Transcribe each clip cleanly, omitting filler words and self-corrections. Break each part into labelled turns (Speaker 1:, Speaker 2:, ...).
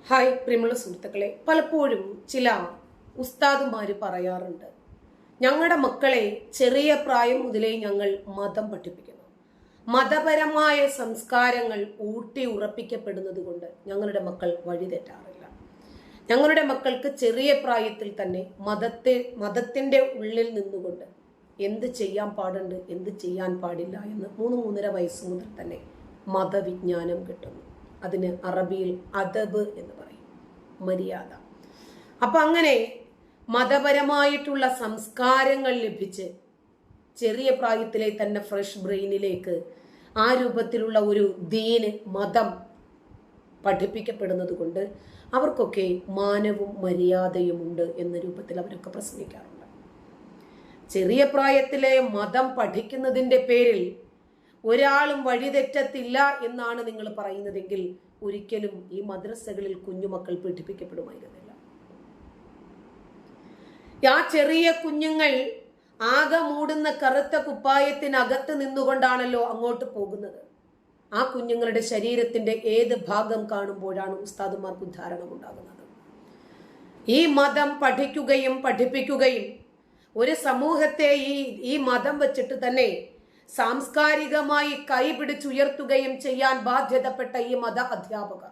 Speaker 1: Hi പ്രിയമുള്ള സുഹൃത്തുക്കളെ, പലപ്പോഴും ചില ഉസ്താദുമാര് പറയാറുണ്ട്, ഞങ്ങളുടെ മക്കളെ ചെറിയ പ്രായം മുതലേ ഞങ്ങൾ മതം പഠിപ്പിക്കുന്നു. മതപരമായ സംസ്കാരങ്ങൾ ഊട്ടി ഉറപ്പിക്കപ്പെടുന്നത് കൊണ്ട് ഞങ്ങളുടെ മക്കൾ വഴിതെറ്റാറില്ല. ഞങ്ങളുടെ മക്കൾക്ക് ചെറിയ പ്രായത്തിൽ തന്നെ മതത്തിന്റെ ഉള്ളിൽ നിന്നുകൊണ്ട് എന്ത് ചെയ്യാൻ പാടുണ്ട്, എന്ത് ചെയ്യാൻ പാടില്ല എന്ന് 3-3.5 വയസ്സ് മുതൽ തന്നെ മതവിജ്ഞാനം കിട്ടുന്നു. അതിന് അറബിയിൽ അദബ് എന്ന് പറയും, മര്യാദ. അപ്പൊ അങ്ങനെ മതപരമായിട്ടുള്ള സംസ്കാരങ്ങൾ ലഭിച്ച് ചെറിയ പ്രായത്തിലെ തന്നെ ഫ്രഷ് ബ്രെയിനിലേക്ക് ആ രൂപത്തിലുള്ള ഒരു ദീന് മതം പഠിപ്പിക്കപ്പെടുന്നത് കൊണ്ട് അവർക്കൊക്കെ മാനവും മര്യാദയും ഉണ്ട് എന്ന രൂപത്തിൽ അവരൊക്കെ പ്രസംഗിക്കാറുണ്ട്. ചെറിയ പ്രായത്തിലെ മതം പഠിക്കുന്നതിന്റെ പേരിൽ ഒരാളും വഴിതെറ്റത്തില്ല എന്നാണ് നിങ്ങൾ പറയുന്നതെങ്കിൽ ഒരിക്കലും ഈ മദ്രസകളിൽ കുഞ്ഞുമക്കൾ പഠിപ്പിക്കപ്പെടുമായിരുന്നില്ല. ആ ചെറിയ കുഞ്ഞുങ്ങൾ ആകെ മൂടുന്ന കറുത്ത കുപ്പായത്തിനകത്ത് നിന്നുകൊണ്ടാണല്ലോ അങ്ങോട്ട് പോകുന്നത്. ആ കുഞ്ഞുങ്ങളുടെ ശരീരത്തിന്റെ ഏത് ഭാഗം കാണുമ്പോഴാണ് ഉസ്താദുമാർക്ക് ഉദ്ധാരണം ഉണ്ടാകുന്നത്. ഈ മതം പഠിക്കുകയും പഠിപ്പിക്കുകയും ഒരു സമൂഹത്തെ ഈ മതം വെച്ചിട്ട് തന്നെ സാംസ്കാരികമായി കൈപിടിച്ചുയർത്തുകയും ചെയ്യാൻ ബാധ്യതപ്പെട്ട ഈ മത അധ്യാപകർ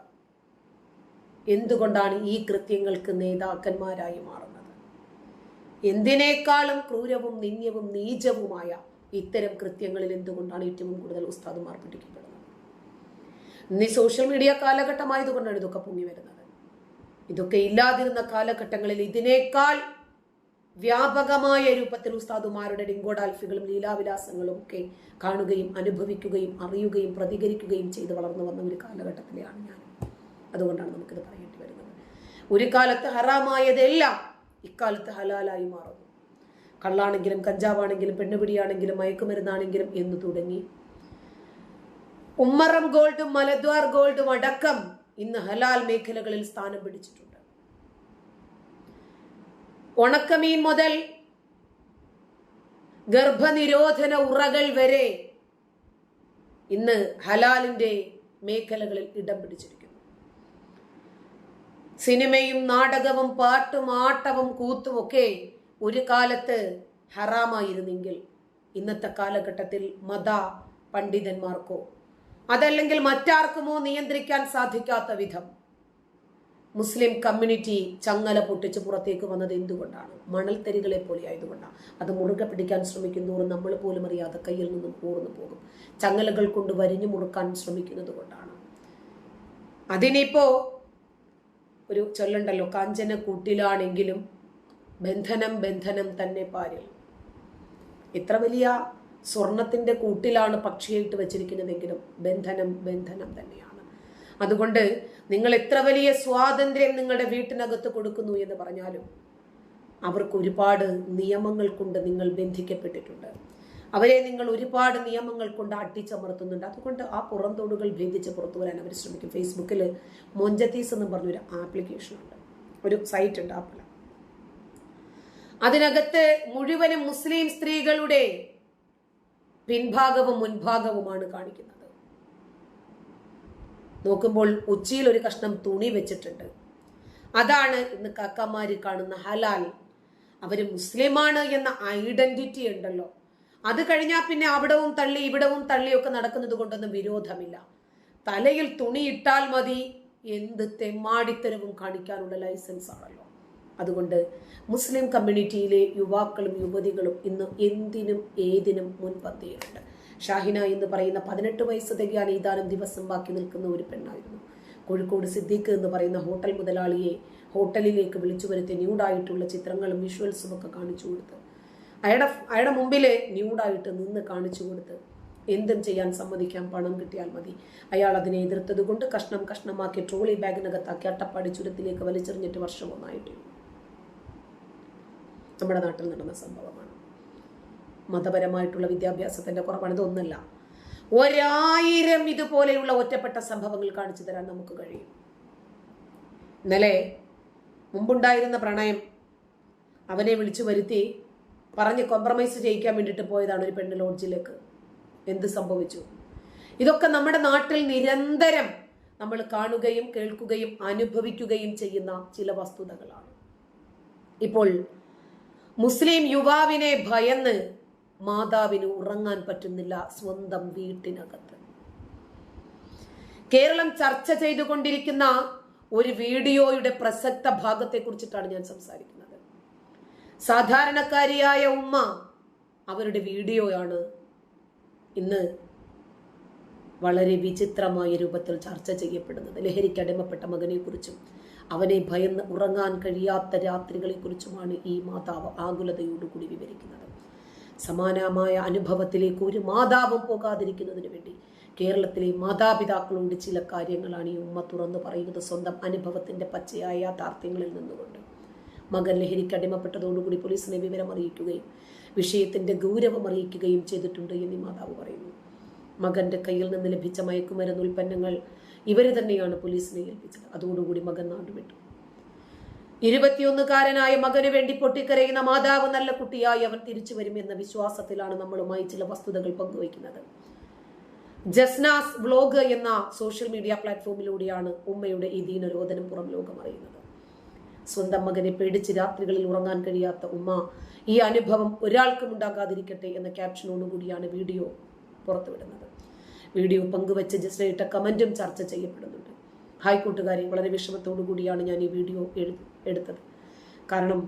Speaker 1: എന്തുകൊണ്ടാണ് ഈ കൃത്യങ്ങൾക്ക് നേതാക്കന്മാരായി മാറുന്നത്? എന്തിനേക്കാളും ക്രൂരവും നിന്ദ്യവും നീചവുമായ ഇത്തരം കൃത്യങ്ങളിൽ എന്തുകൊണ്ടാണ് ഏറ്റവും കൂടുതൽ ഉസ്താദുമാർ പഠിക്കപ്പെടുന്നത്? ഇന്ന് സോഷ്യൽ മീഡിയ കാലഘട്ടമായതുകൊണ്ടാണ് ഇതൊക്കെ പൊങ്ങി വരുന്നത്. ഇതൊക്കെ ഇല്ലാതിരുന്ന കാലഘട്ടങ്ങളിൽ ഇതിനേക്കാൾ വ്യാപകമായ രൂപത്തിൽ ഉസ്താദുമാരുടെ ഡിങ്കോഡാൽഫികളും ലീലാവിലാസങ്ങളും ഒക്കെ കാണുകയും അനുഭവിക്കുകയും അറിയുകയും പ്രതികരിക്കുകയും ചെയ്ത് വളർന്നു വന്ന ഒരു കാലഘട്ടത്തിലെയാണ് ഞാൻ. അതുകൊണ്ടാണ് നമുക്കിത് പറയേണ്ടി വരുന്നത്. ഒരു കാലത്ത് ഹറാമായതെല്ലാം ഇക്കാലത്ത് ഹലാലായി മാറുന്നു. കള്ളാണെങ്കിലും കഞ്ചാവാണെങ്കിലും പെണ്ണുപിടിയാണെങ്കിലും മയക്കുമരുന്നാണെങ്കിലും എന്ന് തുടങ്ങി ഉമ്മറം ഗോൾഡും മലദ്വാർ ഗോൾഡും അടക്കം ഇന്ന് ഹലാൽ മേഖലകളിൽ സ്ഥാനം പിടിച്ചിട്ടുണ്ട്. ഉണക്കമീൻ മുതൽ ഗർഭനിരോധന ഉറകൾ വരെ ഇന്ന് ഹലാലിന്റെ മേഖലകളിൽ ഇടം പിടിച്ചിരിക്കുന്നു. സിനിമയും നാടകവും പാട്ടും ആട്ടവും കൂത്തും ഒക്കെ ഒരു കാലത്ത് ഹറാമായിരുന്നെങ്കിൽ ഇന്നത്തെ കാലഘട്ടത്തിൽ മത പണ്ഡിതന്മാർക്കോ അതല്ലെങ്കിൽ മറ്റാർക്കുമോ നിയന്ത്രിക്കാൻ സാധിക്കാത്ത വിധം മുസ്ലിം കമ്മ്യൂണിറ്റി ചങ്ങല പൊട്ടിച്ച് പുറത്തേക്ക് വന്നത് എന്തുകൊണ്ടാണ്? മണൽത്തരികളെ പോലെ ആയതുകൊണ്ടാണ്. അത് മുറുകെ പിടിക്കാൻ ശ്രമിക്കുന്നതോറും നമ്മൾ പോലും അറിയാതെ കയ്യിൽ നിന്നും ഊർന്നു പോകും. ചങ്ങലകൾ കൊണ്ട് വരിഞ്ഞു മുറുക്കാൻ ശ്രമിക്കുന്നത് കൊണ്ടാണ്. അതിനിപ്പോ ഒരു ചൊല്ലുണ്ടല്ലോ, കാഞ്ചന കൂട്ടിലാണെങ്കിലും ബന്ധനം ബന്ധനം തന്നെ പാരിൽ. ഇത്ര വലിയ സ്വർണത്തിന്റെ കൂട്ടിലാണ് പക്ഷിയായിട്ട് വെച്ചിരിക്കുന്നതെങ്കിലും ബന്ധനം ബന്ധനം തന്നെയാണ്. അതുകൊണ്ട് നിങ്ങൾ എത്ര വലിയ സ്വാതന്ത്ര്യം നിങ്ങളുടെ വീട്ടിനകത്ത് കൊടുക്കുന്നു എന്ന് പറഞ്ഞാലും അവർക്ക് ഒരുപാട് നിയമങ്ങൾ കൊണ്ട് നിങ്ങൾ ബന്ധിക്കപ്പെട്ടിട്ടുണ്ട്. അവരെ നിങ്ങൾ ഒരുപാട് നിയമങ്ങൾ കൊണ്ട് അട്ടിച്ചമർത്തുന്നുണ്ട്. അതുകൊണ്ട് ആ പുറന്തോടുകൾ ഭേദിച്ച് പുറത്തു വരാൻ അവർ ശ്രമിക്കും. ഫേസ്ബുക്കിൽ മൊഞ്ചത്തീസ് എന്ന് പറഞ്ഞൊരു ആപ്ലിക്കേഷൻ ഉണ്ട്, ഒരു സൈറ്റ് ഉണ്ട്, ആപ്പിൽ. അതിനകത്ത് മുഴുവനും മുസ്ലിം സ്ത്രീകളുടെ പിൻഭാഗവും മുൻഭാഗവുമാണ് കാണിക്കുന്നത്. നോക്കുമ്പോൾ ഉച്ചിയിൽ ഒരു കഷ്ണം തുണി വെച്ചിട്ടുണ്ട്. അതാണ് ഇന്ന് കാക്കമാര് കാണുന്ന ഹലാൽ. അവര് മുസ്ലിമാണ് എന്ന ഐഡന്റിറ്റി ഉണ്ടല്ലോ. അത് കഴിഞ്ഞാൽ പിന്നെ അവിടവും തള്ളി ഇവിടവും തള്ളിയൊക്കെ നടക്കുന്നത് കൊണ്ടൊന്നും വിരോധമില്ല. തലയിൽ തുണി ഇട്ടാൽ മതി, എന്ത് തെമ്മാടിത്തരവും കാണിക്കാനുള്ള ലൈസൻസ് ആണല്ലോ. അതുകൊണ്ട് മുസ്ലിം കമ്മ്യൂണിറ്റിയിലെ യുവാക്കളും യുവതികളും ഇന്ന് എന്തിനും ഏതിനും മുൻപന്തിയിലുണ്ട്. ഷാഹിന എന്ന് പറയുന്ന 18 വയസ്സ് തികയാൻ ഏതാനും ദിവസം ബാക്കി നിൽക്കുന്ന ഒരു പെണ്ണായിരുന്നു. കോഴിക്കോട് സിദ്ദീഖ് എന്ന് പറയുന്ന ഹോട്ടൽ മുതലാളിയെ ഹോട്ടലിലേക്ക് വിളിച്ചു വരുത്തി ന്യൂഡായിട്ടുള്ള ചിത്രങ്ങളും വിഷ്വൽസും ഒക്കെ കാണിച്ചു കൊടുത്ത് അയാളുടെ മുമ്പിൽ ന്യൂഡായിട്ട് നിന്ന് കാണിച്ചു കൊടുത്ത് എന്തും ചെയ്യാൻ സമ്മതിക്കാൻ പണം കിട്ടിയാൽ മതി. അയാൾ അതിനെ എതിർത്തത് കൊണ്ട് കഷ്ണം കഷ്ണമാക്കി ട്രോളി ബാഗിനകത്താക്കി അട്ടപ്പാടി ചുരത്തിലേക്ക് വലിച്ചെറിഞ്ഞിട്ട് വർഷമൊന്നായിട്ടില്ല. നമ്മുടെ നാട്ടിൽ നടന്ന സംഭവമാണ്. മതപരമായിട്ടുള്ള വിദ്യാഭ്യാസത്തിന്റെ കുറവാണ്. ഇതൊന്നല്ല, 1000 ഇതുപോലെയുള്ള ഒറ്റപ്പെട്ട സംഭവങ്ങൾ കാണിച്ചു തരാൻ നമുക്ക് കഴിയും. ഇന്നലെ മുമ്പുണ്ടായിരുന്ന പ്രണയം അവനെ വിളിച്ചു വരുത്തി പറഞ്ഞ് കോംപ്രമൈസ് ചെയ്യിക്കാൻ വേണ്ടിയിട്ട് പോയതാണ് ഒരു പെണ്ണ് ലോഡ്ജിലേക്ക്. എന്ത് സംഭവിച്ചു? ഇതൊക്കെ നമ്മുടെ നാട്ടിൽ നിരന്തരം നമ്മൾ കാണുകയും കേൾക്കുകയും അനുഭവിക്കുകയും ചെയ്യുന്ന ചില വസ്തുതകളാണ്. ഇപ്പോൾ മുസ്ലിം യുവാവിനെ ഭയന്ന് മാതാവിന് ഉറങ്ങാൻ പറ്റുന്നില്ല സ്വന്തം വീട്ടിനകത്ത്. കേരളം ചർച്ച ചെയ്തുകൊണ്ടിരിക്കുന്ന ഒരു വീഡിയോയുടെ പ്രസക്ത ഭാഗത്തെ കുറിച്ചിട്ടാണ് ഞാൻ സംസാരിക്കുന്നത്. സാധാരണക്കാരിയായ ഉമ്മ അവരുടെ വീഡിയോയാണ് ഇന്ന് വളരെ വിചിത്രമായ രൂപത്തിൽ ചർച്ച ചെയ്യപ്പെടുന്നത്. ലഹരിക്ക് അടിമപ്പെട്ട മകനെ കുറിച്ചും അവനെ ഭയന്ന് ഉറങ്ങാൻ കഴിയാത്ത രാത്രികളെ കുറിച്ചുമാണ് ഈ മാതാവ് ആകുലതയോടുകൂടി വിവരിക്കുന്നത്. സമാനമായ അനുഭവത്തിലേക്ക് ഒരു മാതാവും പോകാതിരിക്കുന്നതിന് വേണ്ടി കേരളത്തിലെ മാതാപിതാക്കളോട് ചില കാര്യങ്ങളാണ് ഈ ഉമ്മ തുറന്നു പറയുന്നത്. സ്വന്തം അനുഭവത്തിന്റെ പച്ചയായ യാഥാർത്ഥ്യങ്ങളിൽ നിന്നുകൊണ്ട് മകൻ ലഹരിക്ക് അടിമപ്പെട്ടതോടുകൂടി പോലീസിനെ വിവരം അറിയിക്കുകയും വിഷയത്തിന്റെ ഗൗരവം അറിയിക്കുകയും ചെയ്തിട്ടുണ്ട് എന്ന് മാതാവ് പറയുന്നു. മകന്റെ കയ്യിൽ നിന്ന് ലഭിച്ച മയക്കുമരുന്ന് ഉൽപ്പന്നങ്ങൾ ഇവർ തന്നെയാണ് പോലീസിനെ ഏൽപ്പിച്ചത്. അതോടുകൂടി മകൻ നാടുവിട്ടു. 21-കാരനായ മകന് വേണ്ടി പൊട്ടിക്കരയുന്ന മാതാവ് നല്ല കുട്ടിയായി അവൻ തിരിച്ചു വരും എന്ന വിശ്വാസത്തിലാണ് നമ്മളുമായി ചില വസ്തുതകൾ പങ്കുവയ്ക്കുന്നത്. ജസ്നാസ് വ്ലോഗ് എന്ന സോഷ്യൽ മീഡിയ പ്ലാറ്റ്ഫോമിലൂടെയാണ് ഉമ്മയുടെ ഈ ദീനരോധനം പുറം ലോകം അറിയുന്നത്. സ്വന്തം മകനെ പേടിച്ച് രാത്രികളിൽ ഉറങ്ങാൻ കഴിയാത്ത ഉമ്മ ഈ അനുഭവം ഒരാൾക്കും ഉണ്ടാകാതിരിക്കട്ടെ എന്ന ക്യാപ്ഷനോടുകൂടിയാണ് വീഡിയോ പുറത്തുവിടുന്നത്. വീഡിയോ പങ്കുവച്ച് ജസ്ന ഇട്ട കമന്റും ചർച്ച ചെയ്യപ്പെടുന്നുണ്ട്. ഹായ് കൂട്ടുകാരെ, വളരെ വിഷമത്തോടു കൂടിയാണ് ഞാൻ ഈ വീഡിയോ എടുത്തത്. കാരണം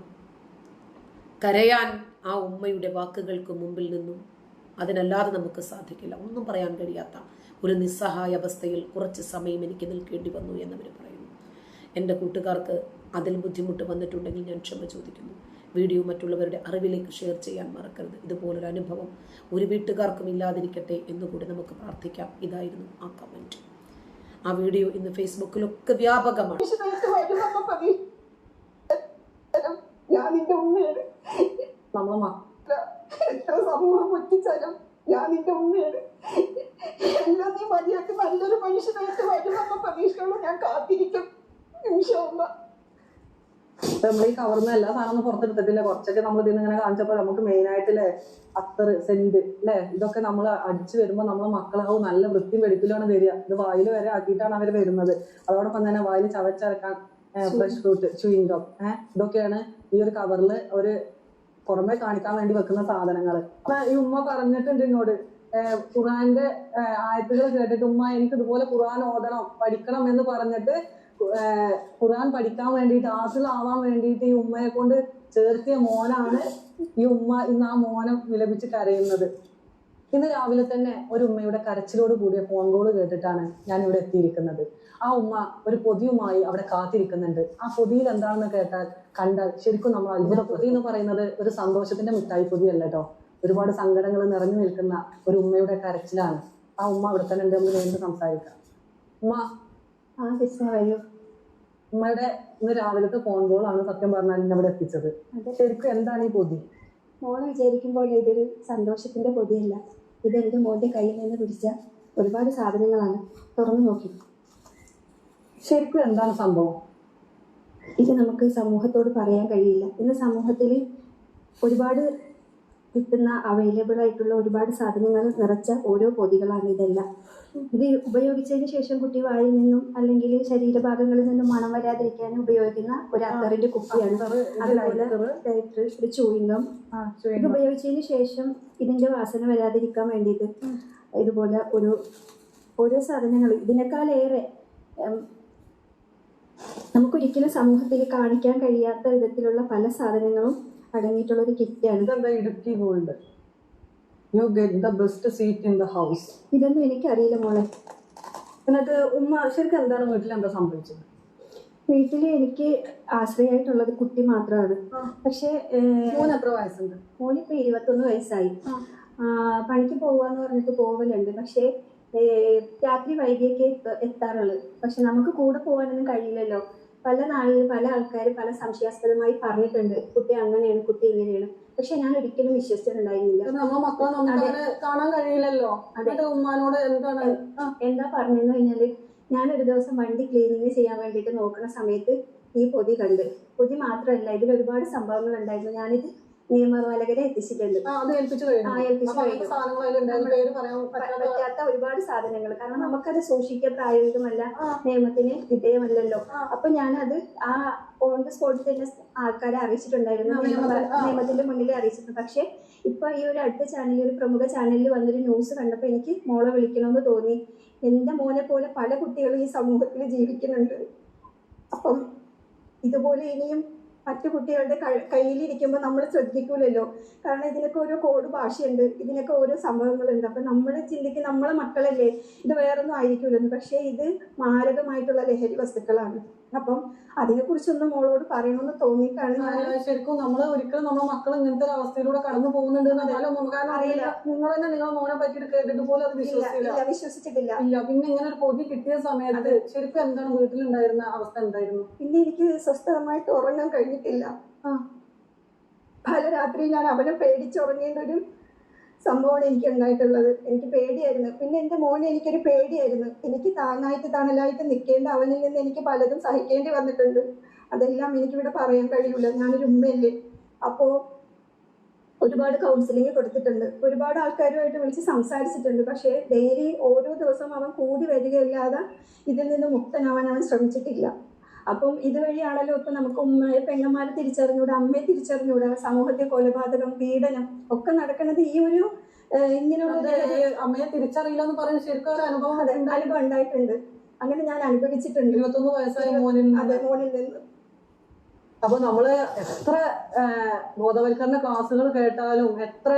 Speaker 1: കരയാൻ ആ ഉമ്മയുടെ വാക്കുകൾക്ക് മുമ്പിൽ നിന്നും അതിനല്ലാതെ നമുക്ക് സാധിക്കില്ല. ഒന്നും പറയാൻ കഴിയാത്ത ഒരു നിസ്സഹായ അവസ്ഥയിൽ കുറച്ച് സമയം എനിക്ക് നിൽക്കേണ്ടി വന്നു എന്നവർ പറയുന്നു. എൻ്റെ കൂട്ടുകാർക്ക് അതിൽ ബുദ്ധിമുട്ട് വന്നിട്ടുണ്ടെങ്കിൽ ഞാൻ ക്ഷമ ചോദിക്കുന്നു. വീഡിയോ മറ്റുള്ളവരുടെ അറിവിലേക്ക് ഷെയർ ചെയ്യാൻ മറക്കരുത്. ഇതുപോലൊരു അനുഭവം ഒരു വീട്ടുകാർക്കും ഇല്ലാതിരിക്കട്ടെ എന്നുകൂടി നമുക്ക് പ്രാർത്ഥിക്കാം. ഇതായിരുന്നു ആ കമന്റ്. ആ വീഡിയോ ഇന്ന് ഫേസ്ബുക്കിലൊക്കെ വ്യാപകമാണ്.
Speaker 2: എല്ലാം നീ മതിയാക്കി നല്ലൊരു മനുഷ്യനായിട്ട് വരുമെന്ന പ്രതീക്ഷയുള്ള ഞാൻ കാത്തിരിക്കും. നമ്മൾ ഈ കവർന്ന് എല്ലാ സാധനവും പുറത്തെടുത്തിട്ടില്ല. കുറച്ചൊക്കെ നമ്മൾ ഇതിന് ഇങ്ങനെ കാണിച്ചപ്പോൾ നമുക്ക് മെയിൻ ആയിട്ടില്ലേ അത്തറ്, സെന്റ് അല്ലെ, ഇതൊക്കെ നമ്മൾ അടിച്ചു വരുമ്പോൾ നമ്മളെ മക്കളാവും നല്ല വൃത്തിയും വെടിപ്പിലാണ് വരിക. ഇത് വായിൽ വരെ ആക്കിയിട്ടാണ് അവർ വരുന്നത്. അതോടൊപ്പം തന്നെ വായിൽ ചവച്ചരക്കാൻ ഫ്രഷ് ഫ്രൂട്ട്, ചുയിങ്കം, ഇതൊക്കെയാണ് ഈ ഒരു കവറിൽ ഒരു പുറമെ കാണിക്കാൻ വേണ്ടി വെക്കുന്ന സാധനങ്ങൾ. അപ്പൊ ഈ ഉമ്മ പറഞ്ഞിട്ടുണ്ട് എന്നോട്, ഖുർആന്റെ ആയത്തുകൾ കേട്ടിട്ട് ഉമ്മ എനിക്ക് ഇതുപോലെ ഖുർആൻ ഓതണം, പഠിക്കണം എന്ന് പറഞ്ഞിട്ട് ഖുർആൻ പഠിക്കാൻ വേണ്ടിയിട്ട് ഹാഫിളാവാൻ വേണ്ടിയിട്ട് ഈ ഉമ്മയെ കൊണ്ട് ചേർത്തിയ മോനാണ് ഈ ഉമ്മ ഇന്ന് ആ മോനെ വിലപിച്ച് കരയുന്നത്. ഇന്ന് രാവിലെ തന്നെ ഒരു ഉമ്മയുടെ കരച്ചിലോട് കൂടിയ ഫോൺ കോൾ കേട്ടിട്ടാണ് ഞാൻ ഇവിടെ എത്തിയിരിക്കുന്നത്. ആ ഉമ്മ ഒരു പൊതിയുമായി അവിടെ കാത്തിരിക്കുന്നുണ്ട്. ആ പൊതിയിൽ എന്താണെന്ന് കണ്ടാൽ ശരിക്കും നമ്മൾ അത്ഭുത. പൊതി എന്ന് പറയുന്നത് ഒരു സന്തോഷത്തിന്റെ മിഠായി പൊതിയല്ല കേട്ടോ. ഒരുപാട് സങ്കടങ്ങൾ നിറഞ്ഞു നിൽക്കുന്ന ഒരു ഉമ്മയുടെ കരച്ചിലാണ്. ആ ഉമ്മ അവിടെ തന്നെ ഉണ്ട്. നമുക്ക് നേരിട്ട് സംസാരിക്കാം. ഉമ്മ വരൂ. ഉമ്മയുടെ ഇന്ന് രാവിലത്തെ ഫോൺ കോൾ ആണ് സത്യം പറഞ്ഞാൽ ഇന്ന് അവിടെ എത്തിച്ചത്. ശരിക്കും എന്താണ് ഈ പൊതി?
Speaker 3: മോളെ വിചാരിക്കുമ്പോൾ ഇതൊരു സന്തോഷത്തിന്റെ പൊതിയല്ല. ഇത് എൻ്റെ മോന്റെ കയ്യിൽ നിന്ന് പിടിച്ച ഒരുപാട് സാധനങ്ങളാണ്. തുറന്നു നോക്കി.
Speaker 2: ശരിക്കും എന്താണ് സംഭവം?
Speaker 3: ഇത് നമുക്ക് സമൂഹത്തോട് പറയാൻ കഴിയില്ല. ഇന്ന് സമൂഹത്തിൽ ഒരുപാട് കിട്ടുന്ന അവൈലബിൾ ആയിട്ടുള്ള ഒരുപാട് സാധനങ്ങൾ നിറച്ച ഓരോ പൊതികളാണ് ഇതെല്ലാം. ഇത് ഉപയോഗിച്ചതിന് ശേഷം കുട്ടി വായിൽ നിന്നും അല്ലെങ്കിൽ ശരീരഭാഗങ്ങളിൽ നിന്നും മണം വരാതിരിക്കാൻ ഉപയോഗിക്കുന്ന ഒരു അത്തറിന്റെ കുപ്പിയാണ്. അതുപോലെ ഒരു ചൂയിങ്കം. ഇത് ഉപയോഗിച്ചതിന് ശേഷം ഇതിന്റെ വാസന വരാതിരിക്കാൻ വേണ്ടിയിട്ട് ഇതുപോലെ ഓരോ സാധനങ്ങൾ ഇതിനേക്കാളേറെ നമുക്കൊരിക്കലും സമൂഹത്തിൽ കാണിക്കാൻ കഴിയാത്ത വിധത്തിലുള്ള പല സാധനങ്ങളും അടങ്ങിയിട്ടുള്ള ഒരു കിറ്റാണ്.
Speaker 2: Idukki gold. You get the best seat in the house.
Speaker 3: ഇതൊന്നും എനിക്കറിയില്ല മോളെ.
Speaker 2: എന്നിട്ട് ഉമ്മ ശരിക്കും എന്താണ് വീട്ടിൽ എന്താ സംഭവിച്ചത്?
Speaker 3: വീട്ടിൽ എനിക്ക് ആശ്രയമായിട്ടുള്ളത് കുട്ടി മാത്രമാണ്. പക്ഷെ
Speaker 2: മോന് എത്ര വയസ്സുണ്ട്?
Speaker 3: മോനിപ്പോ 21 വയസ്സായി. പണിക്ക് പോവാന്ന് പറഞ്ഞിട്ട് പോവലുണ്ട്. പക്ഷെ രാത്രി വൈകിയൊക്കെ എത്താറുള്ളത്. പക്ഷെ നമുക്ക് കൂടെ പോകാനൊന്നും കഴിയില്ലല്ലോ. പല നാളിൽ പല ആൾക്കാർ പല സംശയാസ്പദമായി പറഞ്ഞിട്ടുണ്ട്, കുട്ടി അങ്ങനെയാണ്, കുട്ടി ഇങ്ങനെയാണ്. പക്ഷെ ഞാൻ ഒരിക്കലും വിശ്വസിച്ചിട്ടുണ്ടായിരുന്നില്ല.
Speaker 2: കാണാൻ കഴിയില്ലല്ലോ. ഉമ്മാനോട്
Speaker 3: എന്താ പറഞ്ഞെന്ന് കഴിഞ്ഞാല്, ഞാനൊരു ദിവസം വണ്ടി ക്ലീനിങ് ചെയ്യാൻ വേണ്ടിയിട്ട് നോക്കുന്ന സമയത്ത് ഈ പൊതി കണ്ട്. പൊതി മാത്രമല്ല, ഇതിൽ ഒരുപാട് സംഭവങ്ങൾ ഉണ്ടായിരുന്നു. ഞാനിത് നിയമപാലകരെ എത്തിച്ചിട്ടുണ്ട്.
Speaker 2: അത് ഏൽപ്പിച്ചു കഴിഞ്ഞു.
Speaker 3: ഏൽപ്പിച്ചു
Speaker 2: അപ്പൊ
Speaker 3: കഴിഞ്ഞു.
Speaker 2: അങ്ങനത്തെ സാധനങ്ങൾ അതിലുണ്ടായിരുന്നു. പേര് പറയാൻ
Speaker 3: പറ്റാത്ത ഒരുപാട് സാധനങ്ങൾ, കാരണം നമുക്കത് സൂക്ഷിക്കാൻ പ്രായോഗികമല്ല, നിയമത്തിന് വിധേയമല്ലല്ലോ. അപ്പൊ ഞാനത് ആ ഓൺ ദ സ്പോട്ടിൽ തന്നെ ആൾക്കാരെ അറിയിച്ചിട്ടുണ്ടായിരുന്നു, നിയമത്തിന്റെ മുന്നിൽ അറിയിച്ചിട്ടുണ്ട്. പക്ഷെ ഇപ്പൊ ഈ ഒരു അടുത്ത ചാനലിൽ, ഒരു പ്രമുഖ ചാനലിൽ വന്നൊരു ന്യൂസ് കണ്ടപ്പോൾ എനിക്ക് മോളെ വിളിക്കണമെന്ന് തോന്നി. എൻ്റെ മോനെ പോലെ പല കുട്ടികളും ഈ സമൂഹത്തിൽ ജീവിക്കുന്നുണ്ട്. അപ്പം ഇതുപോലെ ഇനിയും മറ്റു കുട്ടികളുടെ കയ്യിലിരിക്കുമ്പോൾ നമ്മൾ ശ്രദ്ധിക്കൂലല്ലോ. കാരണം ഇതിനൊക്കെ ഓരോ കോഡ് ഭാഷയുണ്ട്, ഇതിനൊക്കെ ഓരോ സംഭവങ്ങളുണ്ട്. അപ്പം നമ്മൾ ചിന്തിക്കും നമ്മളെ മക്കളല്ലേ, ഇത് വേറൊന്നും ആയിരിക്കൂലെന്ന്. പക്ഷേ ഇത് മാരകമായിട്ടുള്ള ലഹരി വസ്തുക്കളാണ്. അപ്പം അതിനെക്കുറിച്ചൊന്ന് മോളോട് പറയണമെന്ന് തോന്നിയിട്ടാണ് ഞാൻ.
Speaker 2: ശരിക്കും നമ്മൾ ഒരിക്കലും നമ്മുടെ മക്കൾ ഇങ്ങനത്തെ ഒരു അവസ്ഥയിലൂടെ കടന്നു പോകുന്നുണ്ട് അറിയില്ല. നിങ്ങൾ തന്നെ നിങ്ങളെ മോനെ പറ്റിയിട്ട് കേട്ടിട്ട് പോലും അത്
Speaker 3: വിശ്വസിച്ചിട്ടില്ല.
Speaker 2: ഇല്ല. പിന്നെ ഇങ്ങനെ ഒരു പൊതി കിട്ടിയ സമയത്ത് ശരിക്കും എന്താണ് വീട്ടിലുണ്ടായിരുന്ന അവസ്ഥ എന്തായിരുന്നു?
Speaker 3: പിന്നെ എനിക്ക് സ്വസ്ഥമായിട്ട് ഉറങ്ങാൻ കഴിഞ്ഞിട്ടില്ല. പല രാത്രി ഞാൻ അവനെ പേടിച്ചുറങ്ങേണ്ട ഒരു സംഭവമാണ് എനിക്ക് ഉണ്ടായിട്ടുള്ളത്. എനിക്ക് പേടിയായിരുന്നു. പിന്നെ എൻ്റെ മോനെ എനിക്കൊരു പേടിയായിരുന്നു. എനിക്ക് താങ്ങായിട്ട് തണലായിട്ട് നിൽക്കേണ്ട അവനിൽ നിന്ന് എനിക്ക് പലതും സഹിക്കേണ്ടി വന്നിട്ടുണ്ട്. അതെല്ലാം എനിക്കിവിടെ പറയാൻ കഴിയൂല, ഞാനൊരു ഉമ്മയല്ലേ. അപ്പോൾ ഒരുപാട് കൗൺസിലിംഗ് കൊടുത്തിട്ടുണ്ട്, ഒരുപാട് ആൾക്കാരുമായിട്ട് വിളിച്ച് സംസാരിച്ചിട്ടുണ്ട്. പക്ഷേ ഡെയിലി ഓരോ ദിവസവും അവൻ കൂടി വരികയല്ലാതെ ഇതിൽ നിന്ന് മുക്തനാവാൻ അവൻ ശ്രമിച്ചിട്ടില്ല. അപ്പം ഇതുവഴിയാണല്ലോ ഇപ്പം നമുക്ക് ഉമ്മയെ പെങ്ങന്മാരെ തിരിച്ചറിഞ്ഞൂടാ, അമ്മയെ തിരിച്ചറിഞ്ഞൂടാ, സമൂഹത്തെ കൊലപാതകം, പീഡനം ഒക്കെ നടക്കുന്നത് ഈ ഒരു ഇങ്ങനെയുള്ള
Speaker 2: അമ്മയെ തിരിച്ചറിയില്ല എന്ന് പറയുന്നത് ശരിക്കും ഒരു അനുഭവം
Speaker 3: ഉണ്ടായിട്ടുണ്ട്. അങ്ങനെ ഞാൻ അനുഭവിച്ചിട്ടുണ്ട്
Speaker 2: 21 വയസ്സായ മോനിൽ
Speaker 3: നിന്ന്.
Speaker 2: അപ്പൊ നമ്മള് എത്ര ബോധവൽക്കരണ ക്ലാസ്സുകൾ കേട്ടാലും എത്ര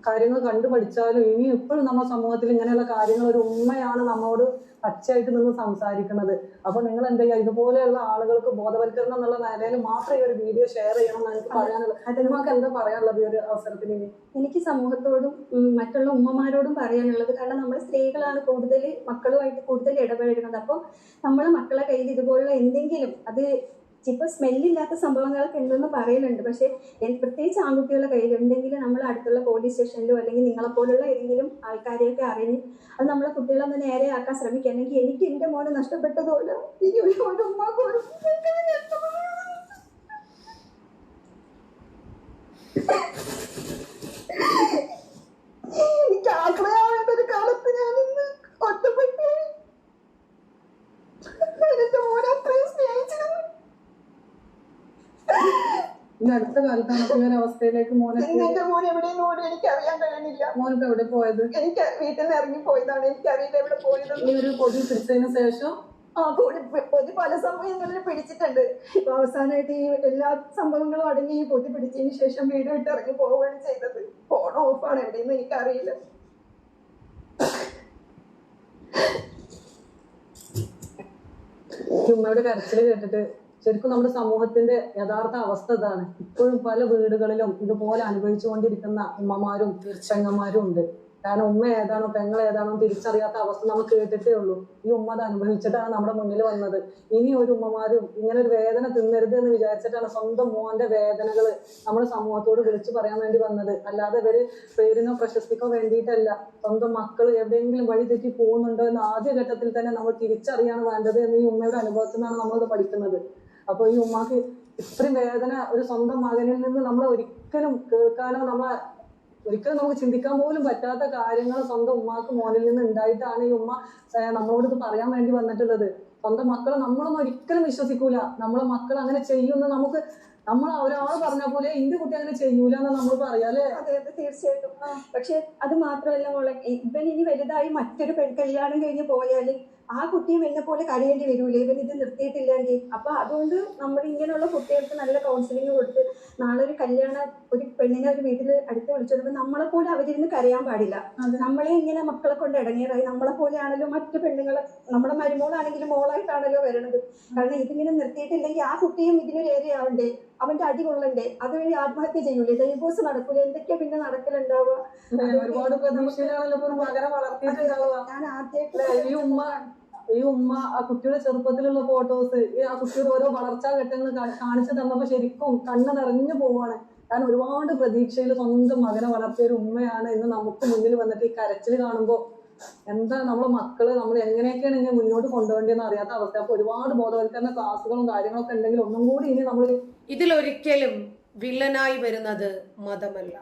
Speaker 2: കാര്യങ്ങൾ കണ്ടുപഠിച്ചാലും ഇനി ഇപ്പോഴും നമ്മുടെ സമൂഹത്തിൽ ഇങ്ങനെയുള്ള കാര്യങ്ങൾ ഒരു ഉമ്മയാണ് നമ്മോട് പച്ചയായിട്ട് നിന്ന് സംസാരിക്കുന്നത്. അപ്പൊ നിങ്ങൾ എന്താ ചെയ്യുക, ഇതുപോലെയുള്ള ആളുകൾക്ക് ബോധവൽക്കരണം എന്നുള്ള നിലയിൽ മാത്രം ഈ ഒരു വീഡിയോ ഷെയർ ചെയ്യണം എന്ന് എനിക്ക് പറയാനുള്ളത്. നിങ്ങൾക്ക് എന്താ പറയാനുള്ളത് ഈ ഒരു അവസരത്തിൽ?
Speaker 3: എനിക്ക് സമൂഹത്തോടും മറ്റുള്ള ഉമ്മമാരോടും പറയാനുള്ളത്, കാരണം നമ്മൾ സ്ത്രീകളാണ് കൂടുതൽ മക്കളുമായിട്ട് കൂടുതൽ ഇടപഴകുന്നത്. അപ്പോൾ നമ്മളെ മക്കളെ കയ്യിൽ ഇതുപോലുള്ള എന്തെങ്കിലും, അത് ഇപ്പൊ സ്മെല്ലില്ലാത്ത സംഭവങ്ങളൊക്കെ ഉണ്ടെന്ന് പറയുന്നുണ്ട്, പക്ഷെ പ്രത്യേകിച്ച് ആൺകുട്ടികളുടെ കയ്യിലുണ്ടെങ്കിൽ നമ്മൾ അടുത്തുള്ള പോലീസ് സ്റ്റേഷനിലോ അല്ലെങ്കിൽ നിങ്ങളെപ്പോലുള്ള ഏതെങ്കിലും ആൾക്കാരെയൊക്കെ അറിഞ്ഞ് അത് നമ്മളെ കുട്ടികളൊന്ന് നേരെ ആക്കാൻ ശ്രമിക്കുക. അല്ലെങ്കിൽ എനിക്ക് എൻ്റെ മോനെ നഷ്ടപ്പെട്ടതുപോലെ ഇനി ഒരു ഉമ്മാക്കും ഒരു എനിക്ക് ആഗ്രഹമാവേണ്ട ഒരു കാലത്ത് ഞാനിന്ന് ഒറ്റപ്പെട്ടു. എന്റെ മോനെ അത്രയും സ്നേഹിച്ചിരുന്നു.
Speaker 2: അടുത്ത കാലത്താണ് ഈ ഒരു അവസ്ഥയിലേക്ക്
Speaker 3: എന്റെ മോൻ എവിടെയെന്ന് പോലും എനിക്ക് അറിയാൻ കഴിയുന്നില്ല.
Speaker 2: മോനിപ്പോ എവിടെ പോയത്?
Speaker 3: എനിക്ക് വീട്ടിൽ നിന്ന് ഇറങ്ങി പോയതാണ്, എനിക്കറിയില്ല എവിടെ പോയത്.
Speaker 2: ഈ ഒരു പൊതി പിടിച്ചതിന് ശേഷം
Speaker 3: പൊതി പല സമയങ്ങളിൽ പിടിച്ചിട്ടുണ്ട്. ഇപ്പൊ അവസാനമായിട്ട് ഈ എല്ലാ സംഭവങ്ങളും അടങ്ങി ഈ പൊതി പിടിച്ചതിന് ശേഷം വീട് വിട്ട് ഇറങ്ങി പോവുകയാണ് ചെയ്തത്. ഫോൺ ഓഫാണ്, എവിടെയെന്ന് എനിക്കറിയില്ല.
Speaker 2: ഉമ്മയുടെ കരച്ചില് കേട്ടിട്ട് ശരിക്കും നമ്മുടെ സമൂഹത്തിന്റെ യഥാർത്ഥ അവസ്ഥ ഇതാണ്. ഇപ്പോഴും പല വീടുകളിലും ഇതുപോലെ അനുഭവിച്ചുകൊണ്ടിരിക്കുന്ന ഉമ്മമാരും പെങ്ങന്മാരും ഉണ്ട്. കാരണം ഉമ്മ ഏതാണോ പെങ്ങൾ ഏതാണോ തിരിച്ചറിയാത്ത അവസ്ഥ നമ്മൾ കേട്ടിട്ടേ ഉള്ളൂ. ഈ ഉമ്മ അത് അനുഭവിച്ചിട്ടാണ് നമ്മുടെ മുന്നിൽ വന്നത്. ഇനി ഒരു ഉമ്മമാരും ഇങ്ങനെ ഒരു വേദന തിന്നരുത് എന്ന് വിചാരിച്ചിട്ടാണ് സ്വന്തം മോന്റെ വേദനകൾ നമ്മുടെ സമൂഹത്തോട് വിളിച്ചു പറയാൻ വേണ്ടി വന്നത്. അല്ലാതെ ഇവര് പേരിനോ പ്രശസ്തിക്കോ വേണ്ടിയിട്ടല്ല. സ്വന്തം മക്കൾ എവിടെയെങ്കിലും വഴി തെറ്റി പോകുന്നുണ്ടോ എന്ന് ആദ്യഘട്ടത്തിൽ തന്നെ നമ്മൾ തിരിച്ചറിയാണ് വേണ്ടത് എന്ന് ഈ ഉമ്മയുടെ അനുഭവത്തിൽ നിന്നാണ് നമ്മളത് പഠിക്കുന്നത്. അപ്പൊ ഈ ഉമ്മാക്ക് ഇത്രയും വേദന ഒരു സ്വന്തം മകനിൽ നിന്ന് നമ്മൾ ഒരിക്കലും കേൾക്കാനോ ഒരിക്കലും നമുക്ക് ചിന്തിക്കാൻ പോലും പറ്റാത്ത കാര്യങ്ങൾ സ്വന്തം ഉമ്മാക്ക് മോനിൽ നിന്ന് ഉണ്ടായിട്ടാണ് ഈ ഉമ്മ നമ്മളോട് ഇത് പറയാൻ വേണ്ടി വന്നിട്ടുള്ളത്. സ്വന്തം മക്കളെ നമ്മളൊന്നും ഒരിക്കലും വിശ്വസിക്കൂല. നമ്മളെ മക്കൾ അങ്ങനെ ചെയ്യുമെന്ന് നമ്മൾ ഒരാൾ പറഞ്ഞ പോലെ എന്റെ കുട്ടി അങ്ങനെ ചെയ്യൂല എന്ന് നമ്മൾ പറയാല്ലേ?
Speaker 3: അതെ, തീർച്ചയായിട്ടും. പക്ഷെ അത് മാത്രമല്ല മോളെ, ഇവൻ ഇനി വലുതായി മറ്റൊരു കല്യാണം കഴിഞ്ഞ് പോയാല് ആ കുട്ടിയും എന്നെ പോലെ കരയേണ്ടി വരൂലേ ഇവൻ ഇത് നിർത്തിയിട്ടില്ലെങ്കിൽ. അപ്പൊ അതുകൊണ്ട് നമ്മൾ ഇങ്ങനെയുള്ള കുട്ടികൾക്ക് നല്ല കൗൺസിലിംഗ് കൊടുത്ത് നാളെ ഒരു കല്യാണം ഒരു പെണ്ണിനെ ഒരു വീട്ടിൽ അടുത്ത് വിളിച്ചോടുമ്പോൾ നമ്മളെ പോലെ അവരിന്ന് കരയാൻ പാടില്ല. നമ്മളെ ഇങ്ങനെ മക്കളെ കൊണ്ട് ഇടങ്ങേറായി നമ്മളെ പോലെയാണല്ലോ മറ്റു പെണ്ണുങ്ങളെ, നമ്മുടെ മരുമോളാണെങ്കിലും മോളായിട്ടാണല്ലോ വരണത്. കാരണം ഇതിങ്ങനെ നിർത്തിയിട്ടില്ലെങ്കിൽ ആ കുട്ടിയും ഇതിനൊരു ഏരിയാവണ്ടേ, അവന്റെ അടി കൊള്ളണ്ടേ, അതുവഴി ആത്മഹത്യ ചെയ്യൂലേ, ഡൈവോഴ്സ് നടക്കൂലേ, എന്തൊക്കെയാ പിന്നെ നടക്കലുണ്ടാവുക.
Speaker 2: ഒരുപാട് പ്രതീക്ഷയിലാണല്ലോ മകനെ വളർത്തിയിട്ടുണ്ടാവുക.
Speaker 3: ഞാൻ ആദ്യമായിട്ട്
Speaker 2: ഈ ഉമ്മ ആ കുട്ടിയുടെ ചെറുപ്പത്തിലുള്ള ഫോട്ടോസ്, ആ കുട്ടിയുടെ ഓരോ വളർച്ചാ ഘട്ടങ്ങൾ കാണിച്ചു തന്നപ്പോ ശരിക്കും കണ്ണ് നിറഞ്ഞു പോവാണ്. കാരണം ഒരുപാട് പ്രതീക്ഷയിൽ സ്വന്തം മകനെ വളർത്തിയ ഒരു ഉമ്മയാണ് ഇന്ന് നമുക്ക് മുന്നിൽ വന്നിട്ട് ഈ കരച്ചിൽ കാണുമ്പോൾ എന്താ നമ്മളെ മക്കള് നമ്മൾ എങ്ങനെയൊക്കെയാണ് ഇങ്ങനെ മുന്നോട്ട് കൊണ്ടുപോകേണ്ടതെന്ന് അറിയാത്ത അവസ്ഥ. അപ്പൊ ഒരുപാട് ബോധവൽക്കരണ ക്ലാസ്സുകളും കാര്യങ്ങളൊക്കെ ഉണ്ടെങ്കിൽ ഒന്നും കൂടി ഇനി നമ്മൾ
Speaker 1: ഇതിലൊരിക്കലും വില്ലനായി വരുന്നത് മതമല്ല.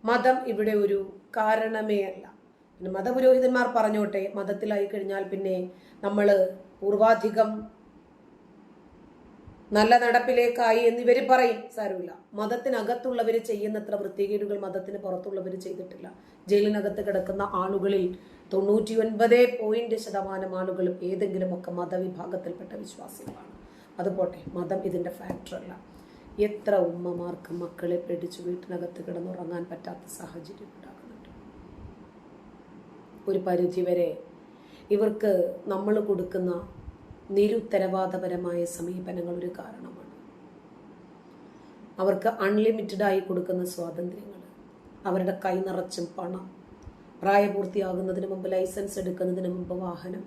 Speaker 1: മതം ഇവിടെ ഒരു കാരണമേ അല്ല. പിന്നെ മതപുരോഹിതന്മാർ പറഞ്ഞോട്ടെ, മതത്തിലായി കഴിഞ്ഞാൽ പിന്നെ നമ്മൾ പൂർവാധികം നല്ല നടപ്പിലേക്കായി എന്നിവർ പറയും. സാരമില്ല. മതത്തിനകത്തുള്ളവർ ചെയ്യുന്നത്ര വൃത്തികേടുകൾ മതത്തിന് പുറത്തുള്ളവർ ചെയ്തിട്ടില്ല. ജയിലിനകത്ത് കിടക്കുന്ന ആളുകളിൽ 99% ആളുകളും ഏതെങ്കിലുമൊക്കെ മതവിഭാഗത്തിൽപ്പെട്ട വിശ്വാസികളാണ്. അതുപോട്ടെ, മതം ഇതിൻ്റെ ഫാക്ടറല്ല. എത്ര ഉമ്മമാർക്ക് മക്കളെ പേടിച്ച് വീട്ടിനകത്ത് കിടന്നുറങ്ങാൻ പറ്റാത്ത സാഹചര്യം ഉണ്ടാകുന്നുണ്ട്. ഒരു പരിധിവരെ ഇവർക്ക് നമ്മൾ കൊടുക്കുന്ന നിരുത്തരവാദപരമായ സമീപനങ്ങൾ ഒരു കാരണമാണ്. അവർക്ക് അൺലിമിറ്റഡായി കൊടുക്കുന്ന സ്വാതന്ത്ര്യങ്ങൾ, അവരുടെ കൈ നിറച്ചും പണം, പ്രായപൂർത്തിയാകുന്നതിന് മുമ്പ് ലൈസൻസ് എടുക്കുന്നതിന് മുമ്പ് വാഹനം,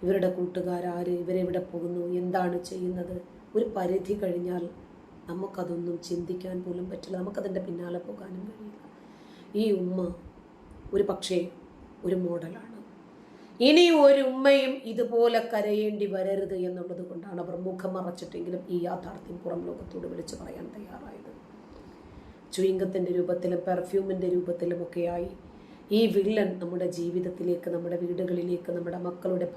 Speaker 1: ഇവരുടെ കൂട്ടുകാരാര്, ഇവരെവിടെ പോകുന്നു, എന്താണ് ചെയ്യുന്നത്, ഒരു പരിധി കഴിഞ്ഞാൽ നമുക്കതൊന്നും ചിന്തിക്കാൻ പോലും പറ്റില്ല. നമുക്കതിൻ്റെ പിന്നാലെ പോകാനും കഴിയില്ല. ഈ ഉമ്മ ഒരു പക്ഷേ ഒരു മോഡലാണ്. ഇനി ഒരു ഉമ്മയും ഇതുപോലെ കരയേണ്ടി വരരുത് എന്നുള്ളത് കൊണ്ടാണ് അവർ മുഖം മറച്ചിട്ടെങ്കിലും ഈ യാഥാർത്ഥ്യം പുറം ലോകത്തോട് വിളിച്ചു പറയാൻ തയ്യാറായത്. ചുയിങ്കത്തിൻ്റെ രൂപത്തിലും പെർഫ്യൂമിൻ്റെ രൂപത്തിലുമൊക്കെയായി ഈ വില്ലൻ നമ്മുടെ ജീവിതത്തിലേക്ക്, നമ്മുടെ വീടുകളിലേക്ക്, നമ്മുടെ മക്കളുടെ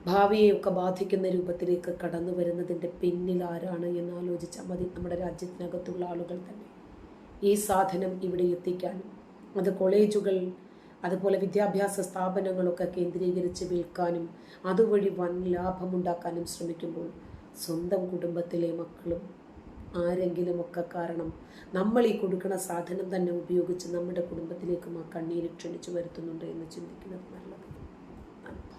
Speaker 1: ഭാവിയെയൊക്കെ ബാധിക്കുന്ന രൂപത്തിലേക്ക് കടന്നു വരുന്നതിൻ്റെ പിന്നിൽ ആരാണ് എന്ന് ആലോചിച്ചാൽ മതി. നമ്മുടെ രാജ്യത്തിനകത്തുള്ള ആളുകൾ തന്നെ. ഈ സാധനം ഇവിടെ എത്തിക്കാനും അത് കോളേജുകൾ, അതുപോലെ വിദ്യാഭ്യാസ സ്ഥാപനങ്ങളൊക്കെ കേന്ദ്രീകരിച്ച് വിൽക്കാനും അതുവഴി വൻ ലാഭമുണ്ടാക്കാനും ശ്രമിക്കുമ്പോൾ സ്വന്തം കുടുംബത്തിലെ മക്കളും ആരെങ്കിലുമൊക്കെ കാരണം നമ്മൾ ഈ കൊടുക്കുന്ന സാധനം തന്നെ ഉപയോഗിച്ച് നമ്മുടെ കുടുംബത്തിലേക്കും ആ കണ്ണീര് ക്ഷണിച്ചു വരുത്തുന്നുണ്ട് എന്ന് ചിന്തിക്കുന്നത് നല്ലത്.